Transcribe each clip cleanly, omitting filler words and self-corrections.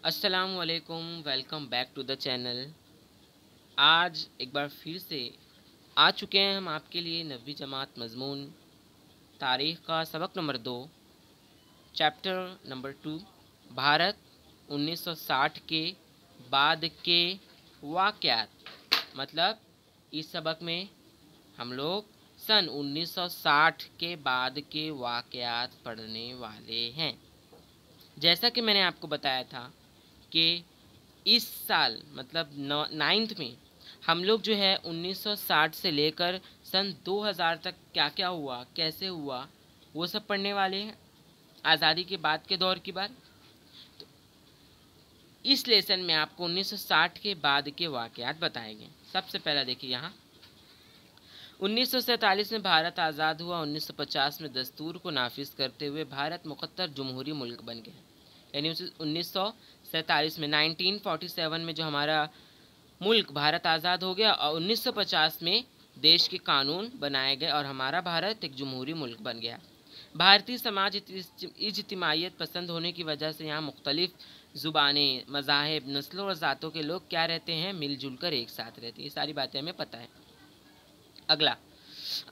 अस्सलामुअलैकुम, welcome back to the channel. आज एक बार फिर से आ चुके हैं हम आपके लिए 9वीं जमात मज़मून तारीख़ का सबक नंबर 2, चैप्टर नंबर 2, भारत 1960 के बाद के वाक़यात। मतलब इस सबक में हम लोग सन 1960 के बाद के वाक़यात पढ़ने वाले हैं। जैसा कि मैंने आपको बताया था कि इस साल मतलब 9th में हम लोग जो है 1960 से लेकर सन 2000 तक क्या क्या हुआ, कैसे हुआ, वो सब पढ़ने वाले हैं, आज़ादी के बाद के दौर की बात। तो इस लेसन में आपको 1960 के बाद के वाक़यात बताएंगे। सबसे पहला देखिए यहाँ 1947 में भारत आज़ाद हुआ। 1950 में दस्तूर को नाफिज करते हुए भारत मुकद्दर जमहूरी मुल्क बन गया। यानी 1947 में 1947 में जो हमारा मुल्क भारत आज़ाद हो गया और 1950 में देश के कानून बनाए गए और हमारा भारत एक जमहूरी मुल्क बन गया। भारतीय समाज इज्तिमाइयत पसंद होने की वजह से यहाँ मुख्तलिफ ज़ुबानें, मज़ाहिब, नस्लों और ज़ातों के लोग क्या रहते हैं, मिलजुल कर एक साथ रहते हैं। ये सारी बातें हमें पता है। अगला,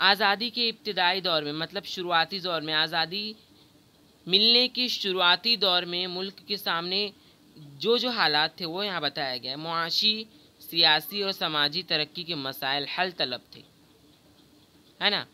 आज़ादी के इब्तिदाई दौर में मतलब शुरुआती दौर में, आज़ादी मिलने की शुरुआती दौर में मुल्क के सामने जो हालात थे वो यहाँ बताया गया है। मुआशी, सियासी और समाजी तरक्की के मसाइल हल तलब थे, है ना।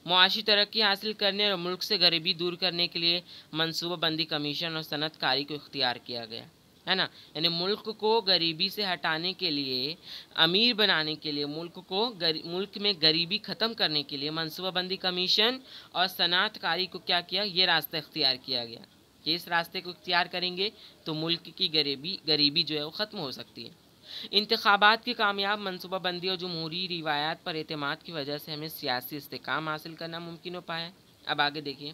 मुआशी तरक्की हासिल करने और मुल्क से गरीबी दूर करने के लिए मनसूबाबंदी कमीशन और सनतकारी को इख्तियार किया गया, है ना। यानी मुल्क को गरीबी से हटाने के लिए, अमीर बनाने के लिए, मुल्क में गरीबी ख़त्म करने के लिए मनसूबाबंदी कमीशन और सनतकारी को क्या किया, ये रास्ता इख्तियार किया गया कि इस रास्ते को इख्तियार करेंगे तो मुल्क की गरीबी जो है वो ख़त्म हो सकती है। इंतखाबात की कामयाब मनसूबाबंदी और जमहूरी रिवायात पर एतमाद की वजह से हमें सियासी इस्तेकाम हासिल करना मुमकिन हो पाया। अब आगे देखिए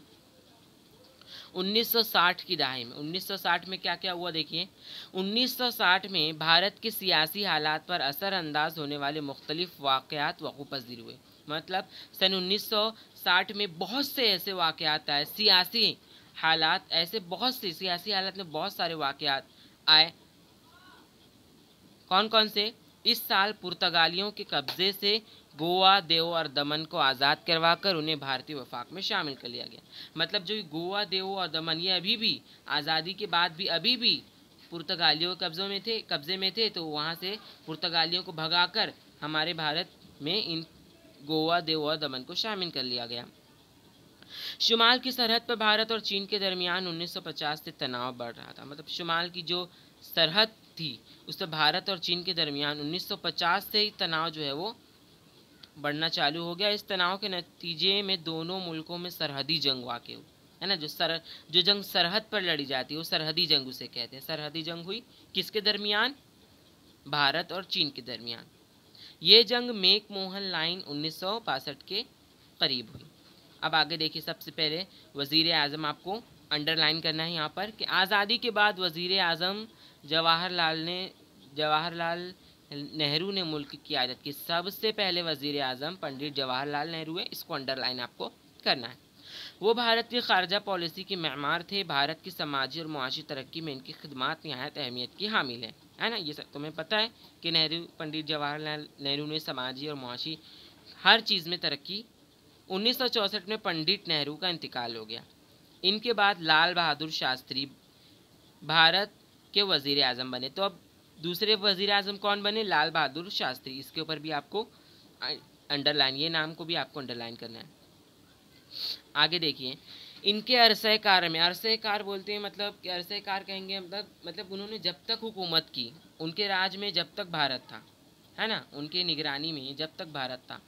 1960 की दहाई में 1960 में क्या क्या हुआ देखिए। 1960 में भारत के सियासी हालात पर असरअंदाज होने वाले मुख्तलिफ वाक़यात वक़ू पज़ीर हुए। मतलब सन 1960 में बहुत से ऐसे वाक़यात आए, सियासी हालात में बहुत सारे वाक़यात आए। कौन कौन से? इस साल पुर्तगालियों के कब्ज़े से गोवा, देव और दमन को आज़ाद करवाकर उन्हें भारतीय वफाक में शामिल कर लिया गया। मतलब जो गोवा, देव और दमन ये अभी भी आज़ादी के बाद भी अभी भी पुर्तगालियों के कब्ज़े में थे, तो वहाँ से पुर्तगालियों को भगाकर हमारे भारत में इन गोवा, देव और दमन को शामिल कर लिया गया। शुमाल की सरहद पर भारत और चीन के दरमियान 1950 से तनाव बढ़ रहा था। मतलब शुमाल की जो सरहद थी उस पर भारत और चीन के दरमियान 1950 से ही तनाव जो है वो बढ़ना चालू हो गया। इस तनाव के नतीजे में दोनों मुल्कों में सरहदी जंग वाक़ हुई, है ना। जो जंग सरहद पर लड़ी जाती है वो सरहदी जंग उसे कहते हैं। सरहदी जंग हुई किसके दरमियान? भारत और चीन के दरमियान। ये जंग मेक मोहन लाइन 1962 के करीब हुई। अब आगे देखिए, सबसे पहले वज़ीर आज़म आपको अंडरलाइन करना है यहाँ पर कि आज़ादी के बाद वज़ीर आज़म जवाहरलाल नेहरू ने मुल्क की क़यादत की। सबसे पहले वज़ीर आज़म पंडित जवाहरलाल नेहरू है, इसको अंडरलाइन आपको करना है। वो भारत की ख़ारजा पॉलिसी के मेमार थे। भारत की समाजी और मुआशी तरक्की में इनकी खिदमात नहायत अहमियत की हामिल है ना। ये सब तुम्हें पता है कि पंडित जवाहरलाल नेहरू ने समाजी और मुआशी हर चीज़ में तरक्की। 1964 में पंडित नेहरू का इंतकाल हो गया। इनके बाद लाल बहादुर शास्त्री भारत के वज़ीर आज़म बने। तो अब दूसरे वज़ीर आज़म कौन बने? लाल बहादुर शास्त्री। इसके ऊपर भी आपको अंडरलाइन, ये नाम को भी आपको अंडरलाइन करना है। आगे देखिए, इनके अरसे कार में, अरसे कार बोलते हैं मतलब कि अरसे कार कहेंगे मतलब उन्होंने जब तक हुकूमत की, उनके राज में जब तक भारत था, है ना, उनके निगरानी में जब तक भारत था,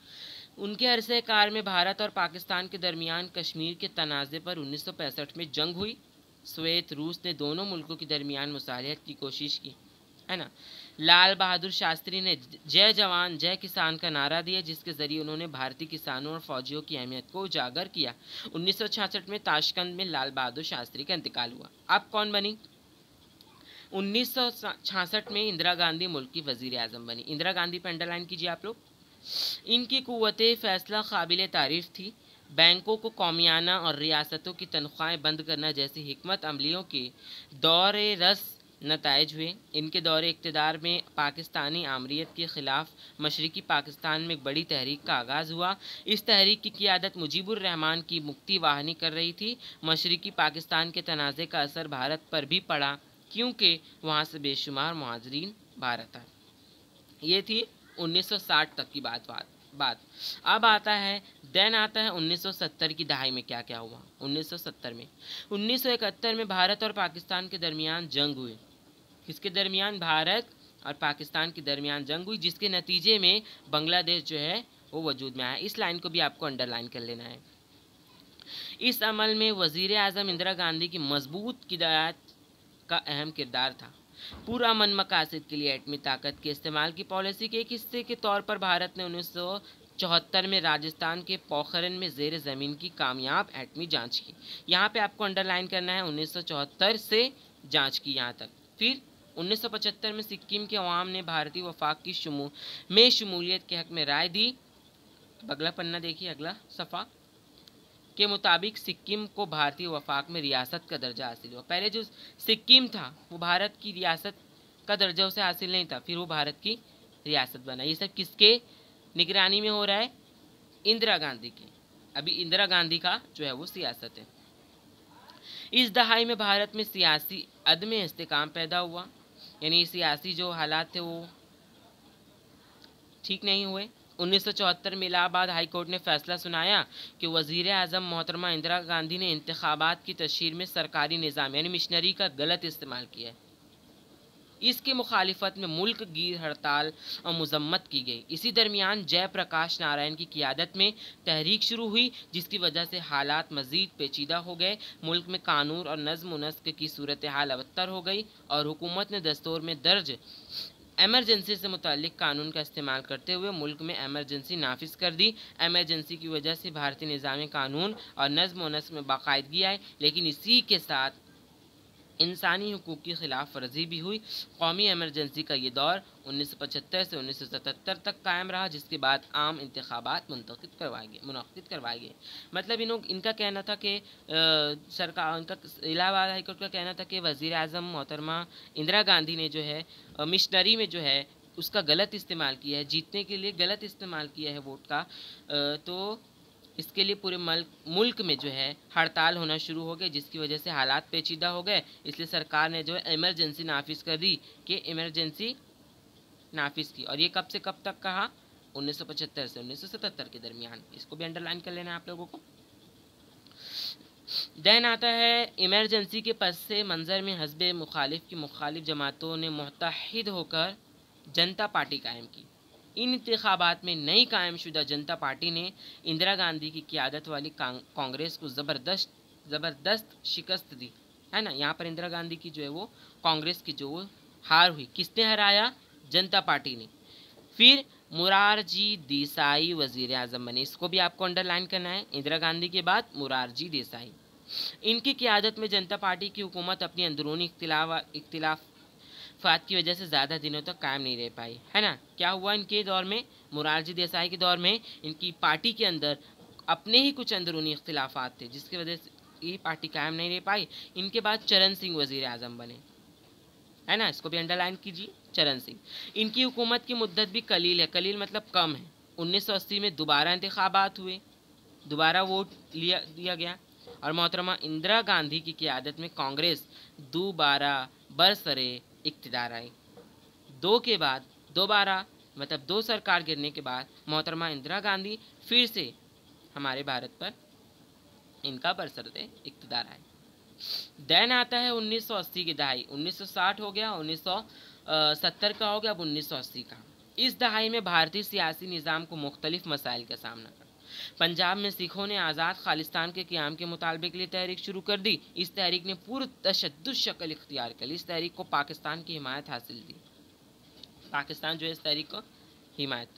उनके अरसे कार में भारत और पाकिस्तान के दरमियान कश्मीर के तनाज़े पर 1965 में जंग हुई। सोवियत रूस ने दोनों मुल्कों के दरमियान मुसालहत की कोशिश की, है ना। लाल बहादुर शास्त्री ने जय जवान जय किसान का नारा दिया, जिसके ज़रिए उन्होंने भारतीय किसानों और फौजियों की अहमियत को उजागर किया। 1966 में ताशकंद में लाल बहादुर शास्त्री का इंतकाल हुआ। अब कौन बनी? 1966 में इंदिरा गांधी मुल्क की वज़ीर आज़म बनी। इंदिरा गांधी पर अंडरलाइन कीजिए आप लोग। इनकी क़ुव्वत फ़ैसला काबिल तारीफ़ थी। बैंकों को कौमियाना और रियासतों की तनख्वाहें बंद करना जैसी हिकमत अमलियों के दौरे रस नताइज हुए। इनके दौरे इक़्तिदार में पाकिस्तानी आमरीत के ख़िलाफ़ मशरक़ी पाकिस्तान में एक बड़ी तहरीक का आगाज़ हुआ। इस तहरीक की क़ियादत मुजीबुर रहमान की मुक्ति वाहिनी कर रही थी। मशरक़ी पाकिस्तान के तनाज़े का असर भारत पर भी पड़ा, क्योंकि वहाँ से बेशुमार मुहाजिरीन भारत आए। ये थी 1960 तक की बात। अब आता है 1970 की दहाई में क्या क्या हुआ। 1970 में 1971 में भारत और पाकिस्तान के दरमियान जंग हुई। किसके दरमियान? भारत और पाकिस्तान के दरमियान जंग हुई, जिसके नतीजे में बांग्लादेश जो है वो वजूद में आया। इस लाइन को भी आपको अंडरलाइन कर लेना है। इस अमल में वज़ीर आज़म इंदिरा गांधी की मजबूत क़ियादत का अहम किरदार था। पूरा अमन मकासद के लिए एटमी ताकत के इस्तेमाल की पॉलिसी के एक हिस्से के तौर पर भारत ने 1974 में राजस्थान के पोखरन में ज़ेर ज़मीन की कामयाब एटमी जांच की। यहाँ पे आपको अंडरलाइन करना है 1974 से जांच की यहाँ तक। फिर 1975 में सिक्किम के अवाम ने भारतीय वफाक की शमूलियत के हक़ में राय दी। अगला पन्ना देखिए, अगला सफ़ा के मुताबिक सिक्किम को भारतीय वफाक में रियासत का दर्जा हासिल हुआ। पहले जो सिक्किम था वो भारत की रियासत का दर्जा उसे हासिल नहीं था, फिर वो भारत की रियासत बना। ये सब किसके निगरानी में हो रहा है? इंदिरा गांधी की। अभी इंदिरा गांधी का जो है वो सियासत है। इस दहाई में भारत में सियासी अदम इस्तेकाम पैदा हुआ, यानी सियासी जो हालात थे वो ठीक नहीं हुए। 1974 में इलाहाबाद हाई कोर्ट ने फैसला सुनाया कि वज़ीर आज़म मोहतरमा इंदिरा गांधी ने इंतखाबात की तशहीर में सरकारी निज़ाम यानी मिशनरी का गलत इस्तेमाल किया है। इसके मुखालिफत में मुल्क गिर हड़ताल और मजम्मत की गई। इसी दरमियान जयप्रकाश नारायण की क़ियादत में तहरीक शुरू हुई, जिसकी वजह से हालात मज़ीद पेचीदा हो गए। मुल्क में कानून और नज़्म व नस्क की सूरत हाल अबतर हो गई और हुकूमत ने दस्तूर में दर्ज एमरजेंसी से मुतालिक कानून का इस्तेमाल करते हुए मुल्क में एमरजेंसी नाफिज कर दी। एमरजेंसी की वजह से भारतीय निज़ाम कानून और नज़्म व नस्क में बाकायदगी आई, लेकिन इसी के साथ इंसानी हुकूक की खिलाफ वर्जी भी हुई। कौमी एमरजेंसी का ये दौर 1975 से 1977 तक कायम रहा, जिसके बाद आम इंतखाबात मुनक़िद करवाए गए। मतलब इनका कहना था कि सरकार, इनका इलाहाबाद हाईकोर्ट का कहना था कि वज़ीर आज़म मोहतरमा इंदिरा गांधी ने जो है मिशनरी में जो है उसका गलत इस्तेमाल किया है, जीतने के लिए गलत इस्तेमाल किया है वोट का। तो इसके लिए पूरे मुल्क में जो है हड़ताल होना शुरू हो गए, जिसकी वजह से हालात पेचीदा हो गए। इसलिए सरकार ने जो है इमरजेंसी नाफिज कर दी कि इमरजेंसी नाफिज की। और ये कब से कब तक कहा? 1975 से 1977 के दरमियान। इसको भी अंडरलाइन कर लेना है आप लोगों को। दैन आता है इमरजेंसी के पस से मंजर में हज़ब मुखालिफ की मुखालिफ जमातों ने मुत्तहिद होकर जनता पार्टी कायम की। इन इंतखाबात में नई कायम शुदा जनता पार्टी ने इंदिरा गांधी की क़ियादत वाली कांग्रेस को ज़बरदस्त शिकस्त दी, है ना। यहाँ पर इंदिरा गांधी की जो है वो कांग्रेस की जो हार हुई, किसने हराया? जनता पार्टी ने। फिर मुरारजी देसाई वज़ीर आज़म बने। इसको भी आपको अंडरलाइन करना है। इंदिरा गांधी के बाद मुरारजी देसाई। इनकी क़ियादत में जनता पार्टी की हुकूमत अपनी अंदरूनी इख्तिलाफ़ात की वजह से ज़्यादा दिनों तक कायम नहीं रह पाई, है ना। क्या हुआ इनके दौर में? मुरारजी देसाई के दौर में इनकी पार्टी के अंदर अपने ही कुछ अंदरूनी इख्तिलाफ़ात थे, जिसकी वजह से ये पार्टी कायम नहीं रह पाई। इनके बाद चरण सिंह वज़ीर आज़म बने, है ना। इसको भी अंडरलाइन कीजिए, चरण सिंह। इनकी हुकूमत की मुद्दत भी कलील है, कलील मतलब कम है। 1980 में दोबारा इंतखाबात हुए, दोबारा वोट दिया गया और मोहतरमा इंदिरा गांधी की क़ियादत में कांग्रेस दोबारा बरसरे इक़्तिदार आई। दो के बाद दोबारा, मतलब दो सरकार गिरने के बाद मोहतरमा इंदिरा गांधी फिर से हमारे भारत पर इनका बरसरे इक़्तिदार आए। दैन आता है 1980 की दहाई। 1960 हो गया, 1970 का हो गया, अब 1980 का। इस दहाई में भारतीय सियासी निज़ाम को मुख्तलिफ मसाइल का सामना करना। पंजाब में सिखों ने आज़ाद खालिस्तान के क़याम के मुतालबे के लिए तहरीक शुरू कर दी। इस तहरीक ने पूरी तशद्दुद शक्ल इख्तियार कर ली। इस तहरीक को पाकिस्तान की हिमायत हासिल थी। पाकिस्तान जो है इस तहरीक को हिमायत।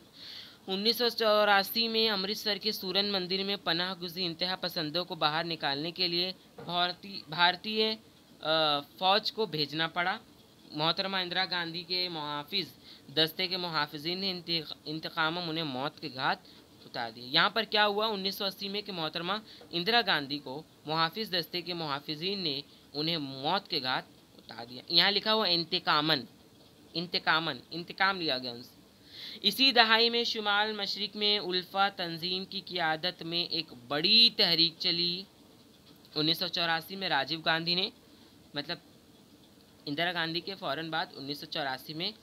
1984 में अमृतसर के सूरन मंदिर में पनाह गुज़ीर इंतहा पसंदों को बाहर निकालने के लिए भारतीय फ़ौज को भेजना पड़ा। मोहतरमा इंदिरा गांधी के मुहाफिज दस्ते के मुहाफिजीन ने इंतकाम उन्हें मौत के घाट उतार दिए। यहाँ पर क्या हुआ 1980 में कि मोहतरमा इंदिरा गांधी को मुहाफिज दस्ते के मुहाफिजीन ने उन्हें मौत के घाट हटा दिया। यहाँ लिखा हुआ इंतकामन, इंतकामन, इंतकाम लिया गया उनसे। इसी दहाई में शुमाल मशरिक में उल्फा तंजीम की क़ियादत में एक बड़ी तहरीक चली। 1984 में राजीव गांधी ने, मतलब इंदिरा गांधी के फ़ौरन बाद 1984 में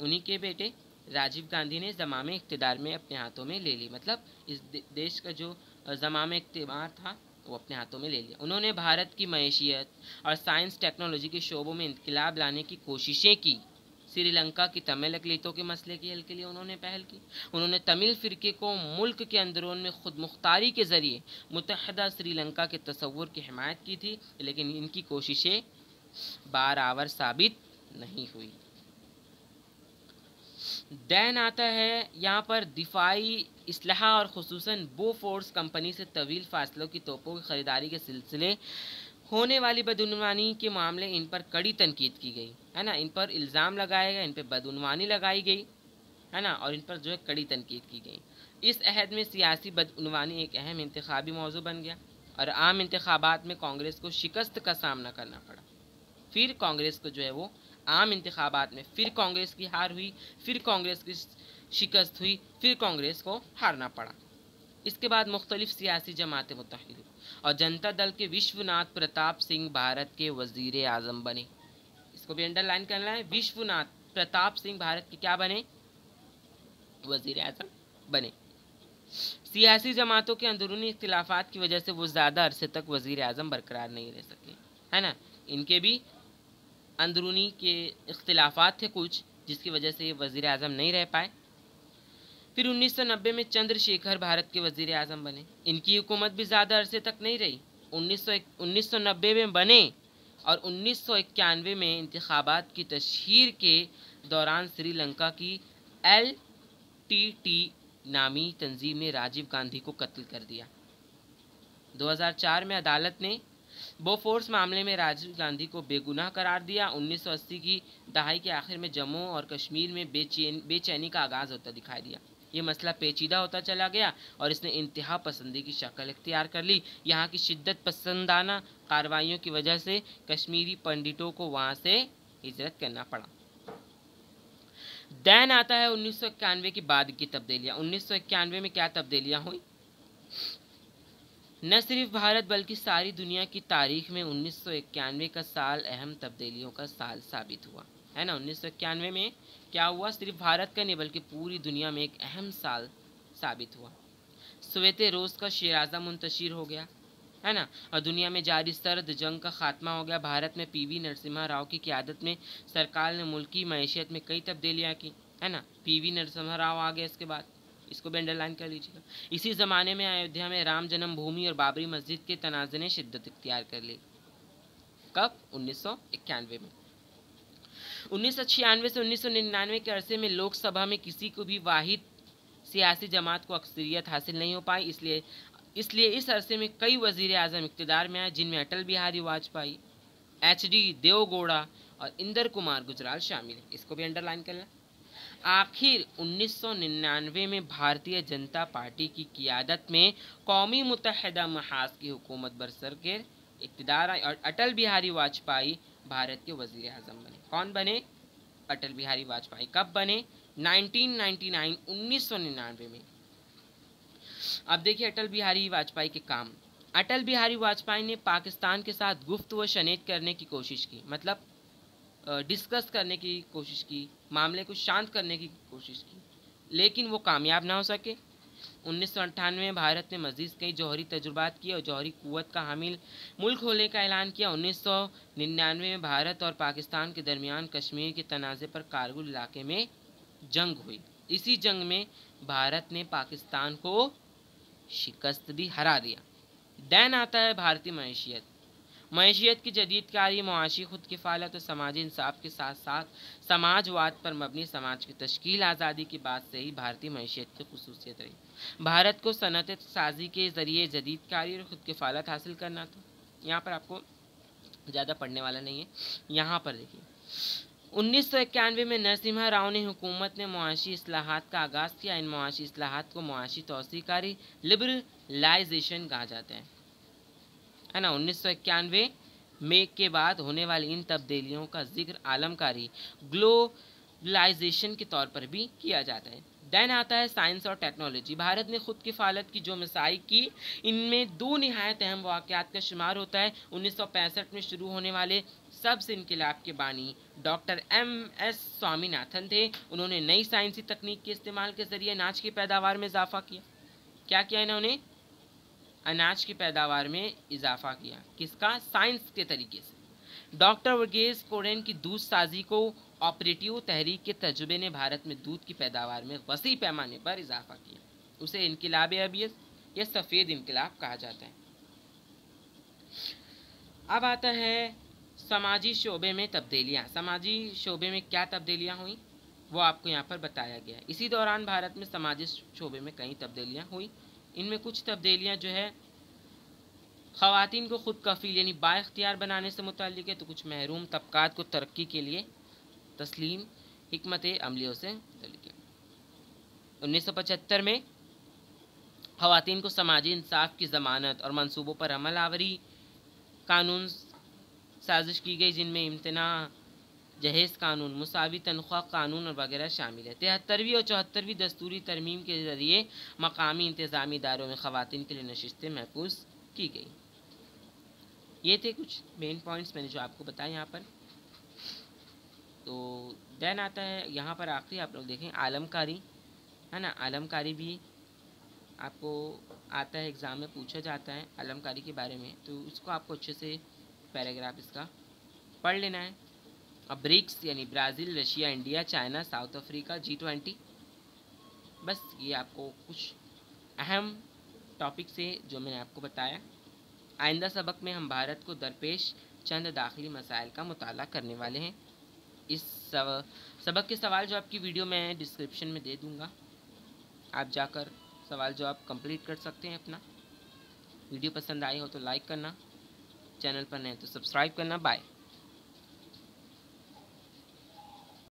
उन्हीं के बेटे राजीव गांधी ने ज़माम इक़्तिदार में अपने हाथों में ले ली, मतलब इस देश का जो ज़माम इक़्तिदार था वो अपने हाथों में ले लिया। उन्होंने भारत की मईशियत और साइंस टेक्नोलॉजी के शोबों में इनकलाब लाने की कोशिशें की। श्रीलंका की तमिल अक़लियतों के मसले के हल के लिए उन्होंने पहल की। उन्होंने तमिल फ़िरके को मुल्क के अंदरून में खुद मुख्तारी के ज़रिए मुत्तहदा श्रीलंका के तसव्वुर की हिमायत की थी, लेकिन इनकी कोशिशें बारावर साबित नहीं हुई। दैन आता है यहाँ पर दिफाई इस्लाह और खुसूसन बोफोर्स कंपनी से तवील फासलों की तोपों की ख़रीदारी के सिलसिले होने वाली बदउनवानी के मामले, इन पर कड़ी तनकीद की गई है ना। इन पर इल्ज़ाम लगाया गया, इन पर बदउनवानी लगाई गई है ना, और इन पर जो है कड़ी तनकीद की गई। इस अहद में सियासी बदउनवानी एक अहम इंतखाबी मौजू बन गया और आम इंतखाबात में कांग्रेस को शिकस्त का सामना करना पड़ा। फिर कांग्रेस को जो है वो आम इंतखाबात में फिर कांग्रेस की हार हुई, फिर कांग्रेस की शिकस्त हुई, फिर कांग्रेस को हारना पड़ा। इसके बाद मुख्तलिफ सियासी जमातें मुत्तहिद हुई और जनता दल के विश्वनाथ प्रताप सिंह भारत के वजीर आज़म बने। इसको भी अंडरलाइन करना है, विश्वनाथ प्रताप सिंह भारत के क्या बने? वजीर आज़म बने। सियासी जमातों के अंदरूनी इख्तिलाफात की वजह से वो ज़्यादा अरसे तक वजीर आज़म बरकरार नहीं रह सके, है ना। इनके भी अंदरूनी के इख्तिलाफात थे कुछ, जिसकी वजह से ये वजीर आज़म नहीं रह पाए। फिर 1990 में चंद्रशेखर भारत के वजीर आज़म बने। इनकी हुकूमत भी ज़्यादा अरसे तक नहीं रही, 1990 में बने और 1991 में इंतखाबात की तशहीर के दौरान श्रीलंका की LTT नामी तंजीम ने राजीव गांधी को कत्ल कर दिया। 2004 में अदालत ने बोफोर्स मामले में राजीव गांधी को बेगुनाह करार दिया। 1980 की दहाई के आखिर में जम्मू और कश्मीर में बेचैनी का आगाज़ होता दिखाई दिया। ये मसला पेचीदा होता चला गया और इसने इंतहा पसंदी की शक्ल इख्तियार कर ली। यहाँ की शिद्दत पसंदाना कार्रवाइयों की वजह से कश्मीरी पंडितों को वहाँ से हिजरत करना पड़ा। दैन आता है 1991 के बाद की तब्दीलियाँ। 1991 में क्या तब्दीलियाँ हुई? न सिर्फ भारत बल्कि सारी दुनिया की तारीख में 1991 का साल अहम तब्दीलियों का साल साबित हुआ, है ना। 1991 में क्या हुआ? सिर्फ भारत का नहीं बल्कि पूरी दुनिया में एक अहम साल साबित हुआ। सोवियत रूस का शिराजा मुंतशिर हो गया, है ना, और दुनिया में जारी सर्द जंग का खात्मा हो गया। भारत में PV नरसिम्हा राव की क़यादत में सरकार ने मुल्की मईशत में कई तब्दीलियाँ की, है ना। PV नरसिम्हा राव आ गए, इसके बाद इसको भी अंडरलाइन कर लीजिएगा। इसी ज़माने में अयोध्या में राम जन्मभूमि और बाबरी मस्जिद के तनाज़े ने शिद्दत इख्तियार कर ली। कब? 1991 में। 1996 से 1999 के अरसे में लोकसभा में किसी को भी वाहिद सियासी जमात को अक्सरियत हासिल नहीं हो पाई। इसलिए इस अरसे में कई वजीर आज़म इक़्तिदार में आए, जिनमें अटल बिहारी वाजपेयी, HD देवगौड़ा और इंदर कुमार गुजराल शामिल है। इसको भी अंडरलाइन कर लें। आखिर 1999 में भारतीय जनता पार्टी की क़ियादत में कौमी मुत्तहदा महाज की हुकूमत बरसरकेर इक़्तिदार आई और अटल बिहारी वाजपेयी भारत के वज़ीर आज़म बने। कौन बने? अटल बिहारी वाजपेयी। कब बने? 1999 में। अब देखिए अटल बिहारी वाजपेयी के काम। अटल बिहारी वाजपेयी ने पाकिस्तान के साथ गुफ्त व शनेत करने की कोशिश की, मतलब डिस्कस करने की कोशिश की, मामले को शांत करने की कोशिश की, लेकिन वो कामयाब ना हो सके। 1998 में भारत ने मज़ीद कई जौहरी तजुर्बात किए और जौहरी क़ुव्वत का हामिल मुल्क होने का ऐलान किया। 1999 में भारत और पाकिस्तान के दरमियान कश्मीर के तनाज़े पर कारगिल इलाके में जंग हुई। इसी जंग में भारत ने पाकिस्तान को शिकस्त दी, हरा दिया। दैन आता है भारतीय मईशियत की जदीदकारी, मुआशी खुद किफ़ालत और समाजी इंसाफ के साथ साथ समाजवाद पर मबनी समाज की तश्कील आज़ादी की बात से ही भारतीय मईशियत की खुसूसियत रही। भारत को सनत साजी के ज़रिए जदीदकारी और खुद किफ़ालत हासिल करना था। यहाँ पर आपको ज़्यादा पढ़ने वाला नहीं है। यहाँ पर देखिए 1991 में नरसिम्हा राव ने हुकूमत ने मुआशी इस्लाहात का आगाज़ किया। इन मुआशी इस्लाहात को मुआशी तौसीकारी लिबरलाइजेशन कहा जाता है ना। 1991 मेक के बाद होने वाली इन तब्दीलियों का जिक्र आलमकारी ग्लोबलाइजेशन के तौर पर भी किया जाता है। देन आता है साइंस और टेक्नोलॉजी। भारत ने खुद किफालत की जो मिसाई की, इनमें दो निहायत अहम वाक़यात का शुमार होता है। 1965 में शुरू होने वाले सबसे इनकलाब के बानी डॉक्टर MS स्वामीनाथन थे। उन्होंने नई साइंसी तकनीक के इस्तेमाल के ज़रिए अनाज की पैदावार में इजाफा किया। क्या किया इन्होंने? अनाज की पैदावार में इजाफा किया। किसका? साइंस के तरीके से। डॉक्टर वर्गीस कुरियन की दूध साजी को ऑपरेटिव तहरीक के तजुर्बे ने भारत में दूध की पैदावार में वसी पैमाने पर इजाफा किया। उसे इनकलाब अबियत या सफ़ेद इनकलाब कहा जाता है। अब आता है समाजी शोबे में तब्दीलियाँ। समाजी शोबे में क्या तब्दीलियाँ हुई वो आपको यहाँ पर बताया गया है। इसी दौरान भारत में समाजी शोबे में कई तब्दीलियाँ हुई। इनमें कुछ तब्दीलियाँ जो है ख़वातीन को खुद कफ़ील यानी बाइख्तियार बनाने से मुताल्लिक़ है, तो कुछ महरूम तबक़ात को तरक्की के लिए तस्लीम हिकमत अमलियों से मुताल्लिक़ है। 1975 में ख़वातीन को समाजी इंसाफ की ज़मानत और मंसूबों पर अमल आवरी कानून साजिश की गई, जिनमें इम्तना जहेज़ कानून, मुसावी तनख्वाह कानून और वगैरह शामिल है। 73वीं और 74वीं दस्तूरी तरमीम के ज़रिए मकामी इंतज़ामी इदारों में ख़वातीन के लिए नशिस्तें महफूज की गई। ये थे कुछ मेन पॉइंट्स मैंने जो आपको बताए यहाँ पर। तो देन आता है यहाँ पर आखिरी आप लोग देखें आलमकारी, है ना। आलमकारी भी आपको आता है, एग्ज़ाम में पूछा जाता है आलमकारी के बारे में, तो उसको आपको अच्छे से पैराग्राफ इसका पढ़ लेना है। अब ब्रिक्स यानी Brazil, Russia, India, China, south Africa, G20, बस ये आपको कुछ अहम टॉपिक से जो मैंने आपको बताया। आइंदा सबक में हम भारत को दरपेश चंद दाखिली मसाइल का मुताला करने वाले हैं। इस सबक के सवाल जवाब की वीडियो मैं डिस्क्रिप्शन में दे दूँगा, आप जाकर सवाल जवाब कंप्लीट कर सकते हैं अपना। वीडियो पसंद आई हो तो लाइक करना, चैनल पर नए तो सब्सक्राइब करना। बाय।